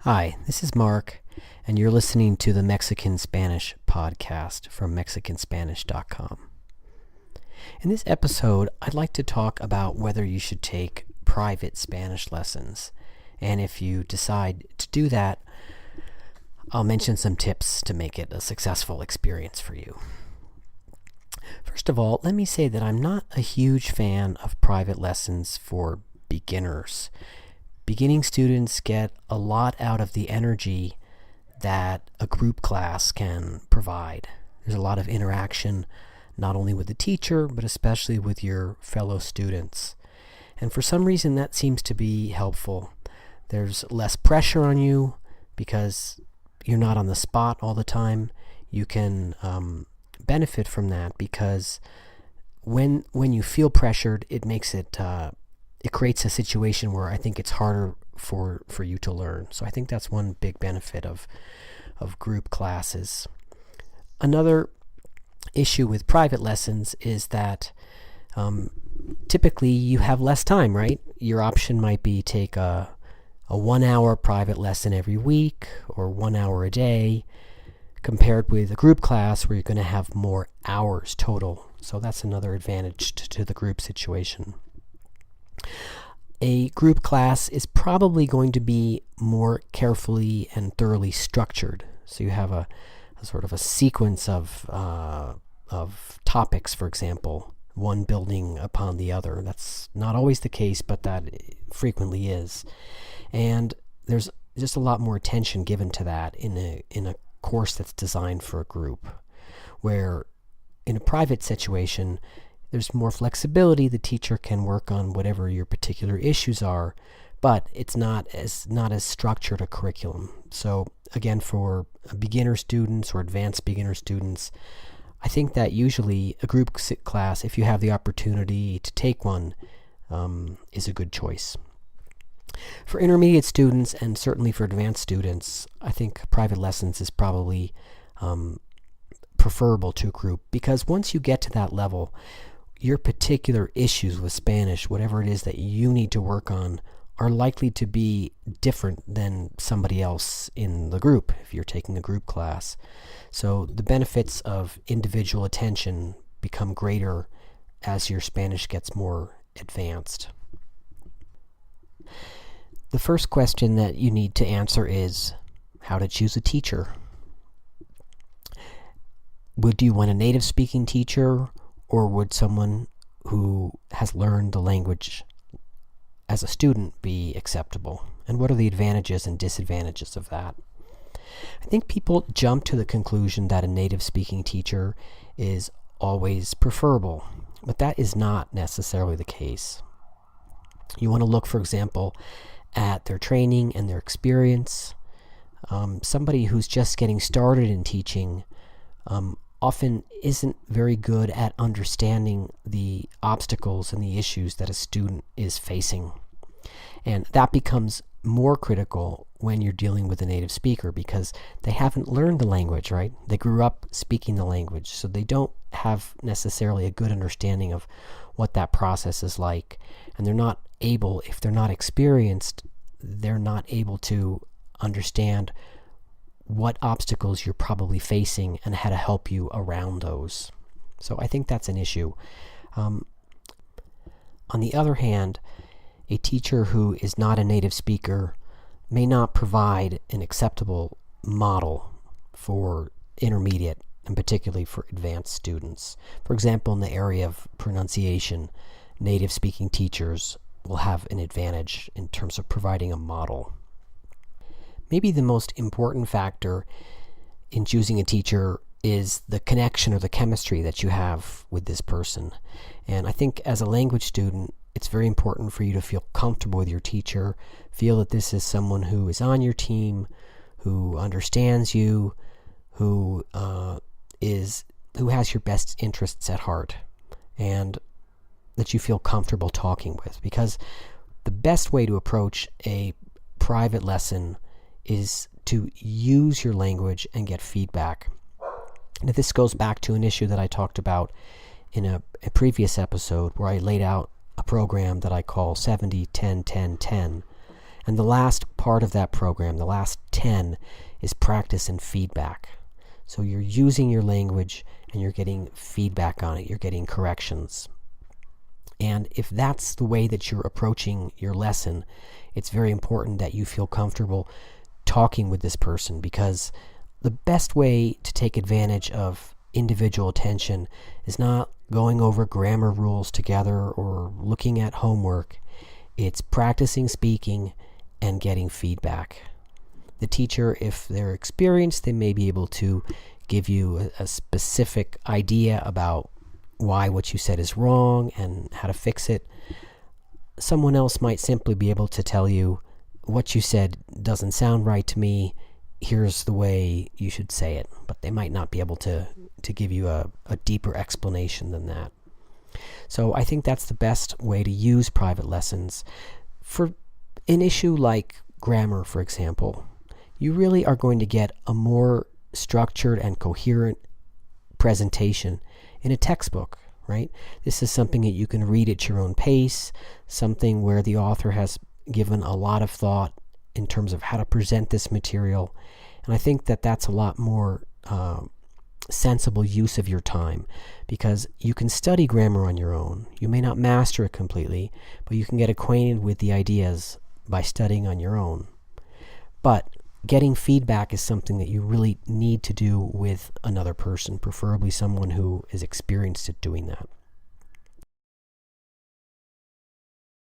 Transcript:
Hi, this is Mark, and you're listening to the Mexican Spanish podcast from MexicanSpanish.com. In this episode, I'd like to talk about whether you should take private Spanish lessons, and if you decide to do that, I'll mention some tips to make it a successful experience for you. First of all, let me say that I'm not a huge fan of private lessons for beginners. Beginning students get a lot out of the energy that a group class can provide. There's a lot of interaction, not only with the teacher, but especially with your fellow students. And for some reason, that seems to be helpful. There's less pressure on you because you're not on the spot all the time. You can benefit from that because when you feel pressured, it makes it creates a situation where I think it's harder for you to learn. So I think that's one big benefit of group classes. Another issue with private lessons is that typically you have less time, right? Your option might be take a 1 hour private lesson every week or 1 hour a day, compared with a group class where you're going to have more hours total. So that's another advantage to the group situation. A group class is probably going to be more carefully and thoroughly structured. So you have a sort of a sequence of topics, for example, one building upon the other. That's not always the case, but that frequently is. And there's just a lot more attention given to that in a course that's designed for a group, where in a private situation, there's more flexibility. The teacher can work on whatever your particular issues are, but it's not as structured a curriculum. So again, for beginner students or advanced beginner students, I think that usually a group class, if you have the opportunity to take one, is a good choice. For intermediate students and certainly for advanced students, I think private lessons is probably preferable to a group, because once you get to that level, your particular issues with Spanish, whatever it is that you need to work on, are likely to be different than somebody else in the group if you're taking a group class. So the benefits of individual attention become greater as your Spanish gets more advanced. The first question that you need to answer is how to choose a teacher. Would you want a native speaking teacher, or would someone who has learned the language as a student be acceptable? And what are the advantages and disadvantages of that? I think people jump to the conclusion that a native speaking teacher is always preferable, but that is not necessarily the case. You want to look, for example, at their training and their experience. Somebody who's just getting started in teaching often isn't very good at understanding the obstacles and the issues that a student is facing. And that becomes more critical when you're dealing with a native speaker, because they haven't learned the language, right? They grew up speaking the language, so they don't have necessarily a good understanding of what that process is like. And they're not able, if they're not experienced, they're not able to understand what obstacles you're probably facing and how to help you around those. So I think that's an issue. On the other hand, a teacher who is not a native speaker may not provide an acceptable model for intermediate and particularly for advanced students. For example, in the area of pronunciation, native speaking teachers will have an advantage in terms of providing a model. Maybe the most important factor in choosing a teacher is the connection or the chemistry that you have with this person. And I think as a language student, it's very important for you to feel comfortable with your teacher, feel that this is someone who is on your team, who understands you, who has your best interests at heart, and that you feel comfortable talking with. Because the best way to approach a private lesson is to use your language and get feedback. And this goes back to an issue that I talked about in a previous episode, where I laid out a program that I call 70-10-10-10. And the last part of that program, the last 10, is practice and feedback. So you're using your language and you're getting feedback on it. You're getting corrections. And if that's the way that you're approaching your lesson, it's very important that you feel comfortable talking with this person, because the best way to take advantage of individual attention is not going over grammar rules together or looking at homework. It's practicing speaking and getting feedback. The teacher, if they're experienced, they may be able to give you a specific idea about why what you said is wrong and how to fix it. Someone else might simply be able to tell you, what you said doesn't sound right to me, here's the way you should say it. But they might not be able to give you a deeper explanation than that. So I think that's the best way to use private lessons. For an issue like grammar, for example, you really are going to get a more structured and coherent presentation in a textbook, right? This is something that you can read at your own pace, something where the author has given a lot of thought in terms of how to present this material. And I think that that's a lot more sensible use of your time, because you can study grammar on your own. You may not master it completely, but you can get acquainted with the ideas by studying on your own. But getting feedback is something that you really need to do with another person, preferably someone who is experienced at doing that.